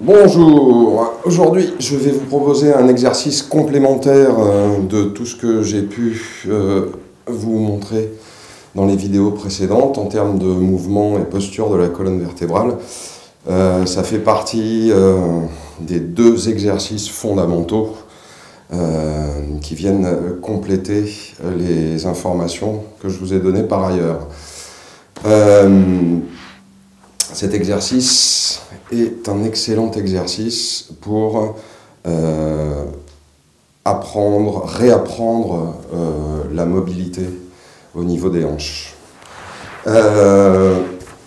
Bonjour, aujourd'hui je vais vous proposer un exercice complémentaire de tout ce que j'ai pu vous montrer dans les vidéos précédentes en termes de mouvement et posture de la colonne vertébrale. Ça fait partie des deux exercices fondamentaux qui viennent compléter les informations que je vous ai données par ailleurs. Cet exercice est un excellent exercice pour réapprendre la mobilité au niveau des hanches.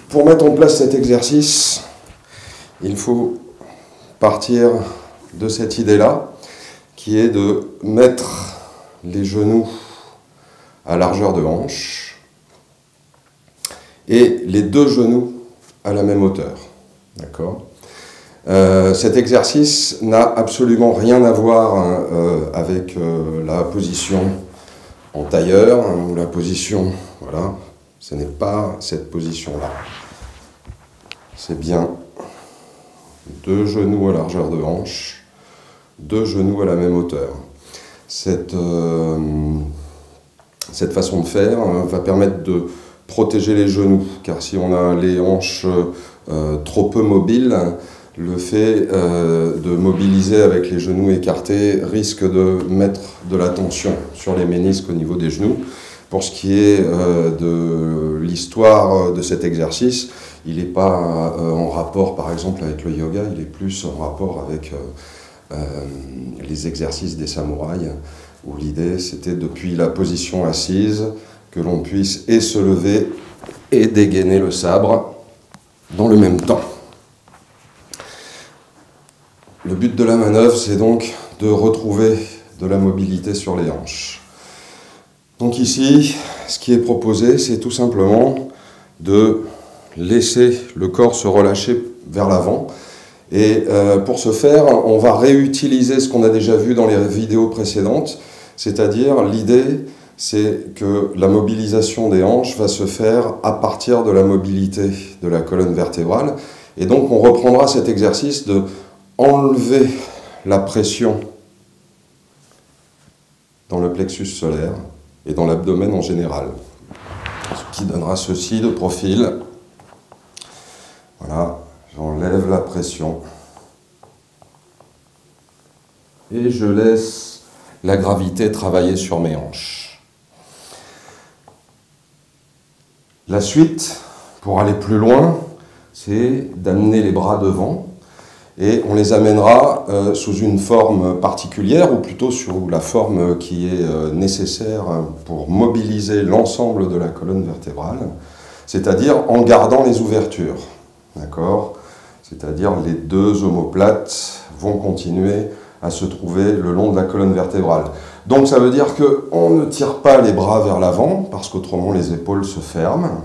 Pour mettre en place cet exercice, il faut partir de cette idée-là, qui est de mettre les genoux à largeur de hanche et les deux genoux à la même hauteur. D'accord ? Cet exercice n'a absolument rien à voir avec la position en tailleur ou la position, voilà, ce n'est pas cette position-là. C'est bien deux genoux à largeur de hanche, deux genoux à la même hauteur. Cette façon de faire va permettre de protéger les genoux, car si on a les hanches trop peu mobiles, le fait de mobiliser avec les genoux écartés risque de mettre de la tension sur les ménisques au niveau des genoux. Pour ce qui est de l'histoire de cet exercice, il n'est pas en rapport par exemple avec le yoga, il est plus en rapport avec les exercices des samouraïs, où l'idée c'était depuis la position assise que l'on puisse et se lever et dégainer le sabre dans le même temps. Le but de la manœuvre, c'est donc de retrouver de la mobilité sur les hanches. Donc ici, ce qui est proposé, c'est tout simplement de laisser le corps se relâcher vers l'avant. Et pour ce faire, on va réutiliser ce qu'on a déjà vu dans les vidéos précédentes, c'est-à-dire l'idée, c'est que la mobilisation des hanches va se faire à partir de la mobilité de la colonne vertébrale. Et donc on reprendra cet exercice de enlever la pression dans le plexus solaire et dans l'abdomen en général. Ce qui donnera ceci de profil. Voilà, j'enlève la pression. Et je laisse la gravité travailler sur mes hanches. La suite, pour aller plus loin, c'est d'amener les bras devant et on les amènera sous une forme particulière ou plutôt sous la forme qui est nécessaire pour mobiliser l'ensemble de la colonne vertébrale, c'est-à-dire en gardant les ouvertures. D'accord ? C'est-à-dire les deux omoplates vont continuer à se trouver le long de la colonne vertébrale. Donc ça veut dire qu'on ne tire pas les bras vers l'avant, parce qu'autrement les épaules se ferment,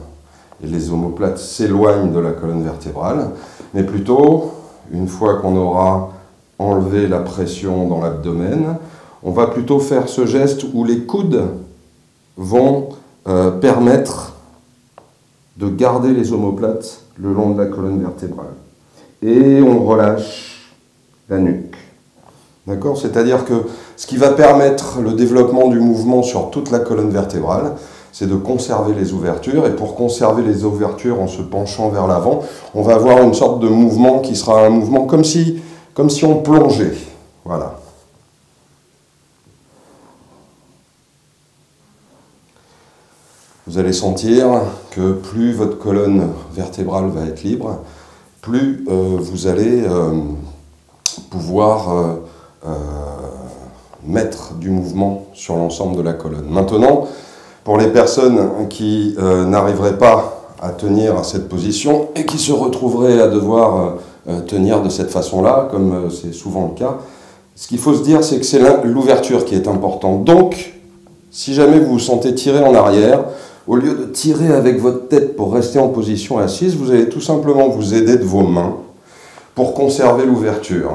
et les omoplates s'éloignent de la colonne vertébrale, mais plutôt, une fois qu'on aura enlevé la pression dans l'abdomen, on va plutôt faire ce geste où les coudes vont permettre de garder les omoplates le long de la colonne vertébrale. Et on relâche la nuque. D'accord ? C'est-à-dire que ce qui va permettre le développement du mouvement sur toute la colonne vertébrale, c'est de conserver les ouvertures. Et pour conserver les ouvertures en se penchant vers l'avant, on va avoir une sorte de mouvement qui sera un mouvement comme si on plongeait. Voilà. Vous allez sentir que plus votre colonne vertébrale va être libre, plus vous allez pouvoir mettre du mouvement sur l'ensemble de la colonne. Maintenant, pour les personnes qui n'arriveraient pas à tenir à cette position et qui se retrouveraient à devoir tenir de cette façon-là, comme c'est souvent le cas, ce qu'il faut se dire, c'est que c'est l'ouverture qui est importante. Donc, si jamais vous vous sentez tirer en arrière, au lieu de tirer avec votre tête pour rester en position assise, vous allez tout simplement vous aider de vos mains pour conserver l'ouverture.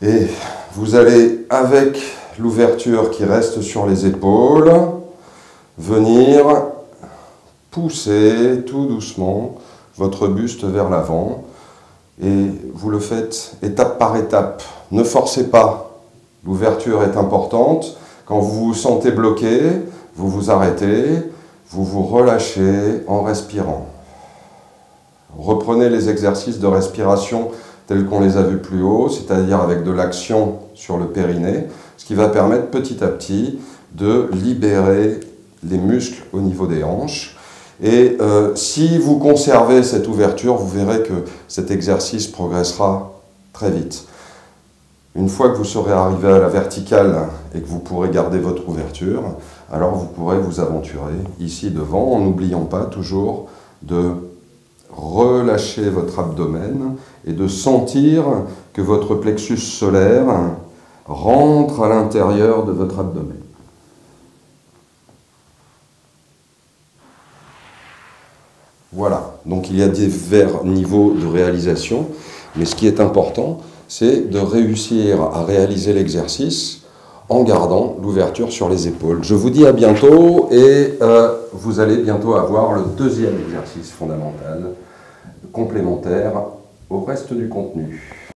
Et vous allez, avec l'ouverture qui reste sur les épaules, venir pousser tout doucement votre buste vers l'avant Et vous le faites étape par étape. Ne forcez pas. L'ouverture est importante. Quand vous vous sentez bloqué, vous vous arrêtez, vous vous relâchez en respirant. Reprenez les exercices de respiration tels qu'on les a vus plus haut, c'est-à-dire avec de l'action sur le périnée, ce qui va permettre petit à petit de libérer les muscles au niveau des hanches. Et si vous conservez cette ouverture, vous verrez que cet exercice progressera très vite. Une fois que vous serez arrivé à la verticale et que vous pourrez garder votre ouverture, alors vous pourrez vous aventurer ici devant, en n'oubliant pas toujours de relâcher votre abdomen et de sentir que votre plexus solaire rentre à l'intérieur de votre abdomen. Voilà, donc il y a divers niveaux de réalisation, mais ce qui est important, c'est de réussir à réaliser l'exercice en gardant l'ouverture sur les épaules. Je vous dis à bientôt et vous allez bientôt avoir le deuxième exercice fondamental, complémentaire au reste du contenu.